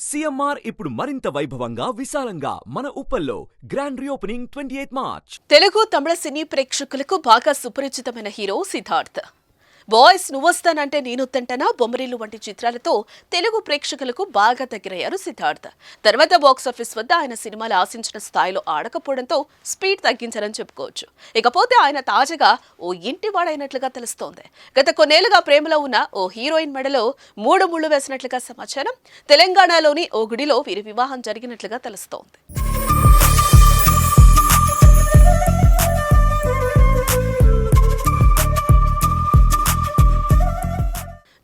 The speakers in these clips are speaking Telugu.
సీఎంఆర్ ఇప్పుడు మరింత వైభవంగా విశాలంగా మన ఉప్పల్లో గ్రాండ్ రీఓపెనింగ్ 28 మార్చ్. తెలుగు తమిళ సినీ ప్రేక్షకులకు బాగా సుపరిచితమైన హీరో సిద్ధార్థ్. బాయ్స్ నువ్వొస్తానంటే నేనొద్దంటనా, బొమ్మరిల్లు వంటి చిత్రాలతో తెలుగు ప్రేక్షకులకు బాగా దగ్గరయ్యారు సిద్ధార్థ్. తర్వాత బాక్సాఫీస్ వద్ద ఆయన సినిమాలు ఆశించిన స్థాయిలో ఆడకపోవడంతో స్పీడ్ తగ్గించారని చెప్పుకోవచ్చు. ఇకపోతే ఆయన తాజాగా ఓ ఇంటివాడైనట్లుగా తెలుస్తోంది. గత కొన్నేళ్లుగా ప్రేమలో ఉన్న ఓ హీరోయిన్ మెడలో 3 ముళ్లు వేసినట్లుగా సమాచారం. తెలంగాణలోని ఓ గుడిలో వీరి వివాహం జరిగినట్లుగా తెలుస్తోంది.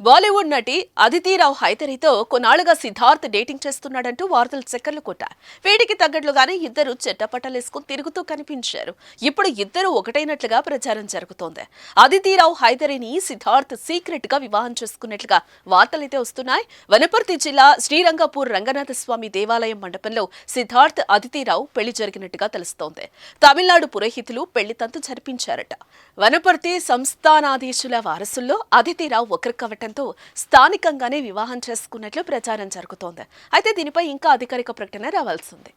బాలీవుడ్ నటి అదితి రావ్ హైదరీతో కొన్నాళ్లుగా సిద్ధార్థ్ డేటింగ్ చేస్తున్నాడంటూ వార్తలు చక్కర్లు కొట్టారు. వీటికి తగ్గట్లుగానే ఇద్దరు చెట్టపట్టలేసుకుని తిరుగుతూ కనిపించారు. ఇప్పుడు ఇద్దరు ఒకటైనట్లుగా ప్రచారం జరుగుతోంది. అదితి రావ్ హైదరీని సిద్ధార్థ్ సీక్రెట్ గా వివాహం చేసుకున్నట్లుగా వార్తలైతే వస్తున్నాయి. వనపర్తి జిల్లా శ్రీరంగపూర్ రంగనాథ స్వామి దేవాలయం మండపంలో సిద్ధార్థ్ అదితి రావ్ పెళ్లి జరిగినట్టుగా తెలుస్తోంది. తమిళనాడు పురోహితులు పెళ్లి తంతు జరిపించారట. వనపర్తి సంస్థానాధీశుల వారసుల్లో అదితి రావ్ ఒకరు కావటంతో స్థానికంగానే వివాహం చేసుకున్నట్లు ప్రచారం జరుగుతోంది. అయితే దీనిపై ఇంకా అధికారిక ప్రకటన రావాల్సింది.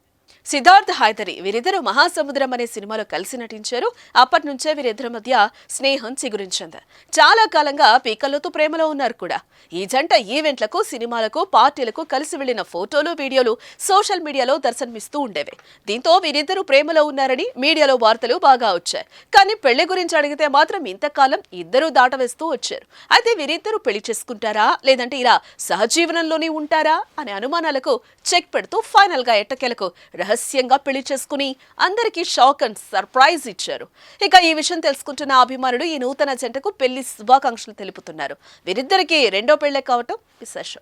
సిద్ధార్థ్ హైదరీ వీరిద్దరూ మహాసముద్రం అనే సినిమాలో కలిసి నటించారు. అప్పటి నుంచే వీరిద్దరి మధ్య స్నేహం చిగురించింది. చాలా కాలంగా పీకల్లోతూ ప్రేమలో ఉన్నారు కూడా. ఈ జంట ఈవెంట్లకు, సినిమాలకు, పార్టీలకు కలిసి వెళ్లిన ఫోటోలు, వీడియోలు సోషల్ మీడియాలో దర్శనమిస్తూ ఉండేవి. దీంతో వీరిద్దరూ ప్రేమలో ఉన్నారని మీడియాలో వార్తలు బాగా వచ్చాయి. కానీ పెళ్లి గురించి అడిగితే మాత్రం ఇంతకాలం ఇద్దరూ దాటవేస్తూ వచ్చారు. అయితే వీరిద్దరూ పెళ్లి చేసుకుంటారా, లేదంటే ఇలా సహజీవనంలోనే ఉంటారా అనే అనుమానాలకు చెక్ పెడుతూ ఫైనల్ గా ఎట్టకేలకు రహస్యంగా పెళ్లి చేసుకుని అందరికీ షాక్ అండ్ సర్ప్రైజ్ ఇచ్చారు. ఇక ఈ విషయం తెలుసుకుంటున్న అభిమానులు ఈ నూతన జంటకు పెళ్లి శుభాకాంక్షలు తెలుపుతున్నారు. వీరిద్దరికి రెండో పెళ్లే కావటం విశేషం.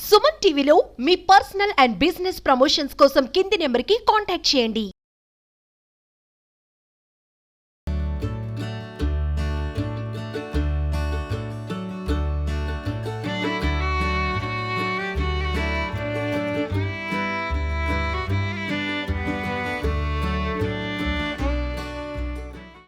సుమన్ టీవీలో మీ పర్సనల్ అండ్ బిజినెస్ ప్రమోషన్స్ కోసం కింది నెంబర్కి కాంటాక్ట్ చేయండి.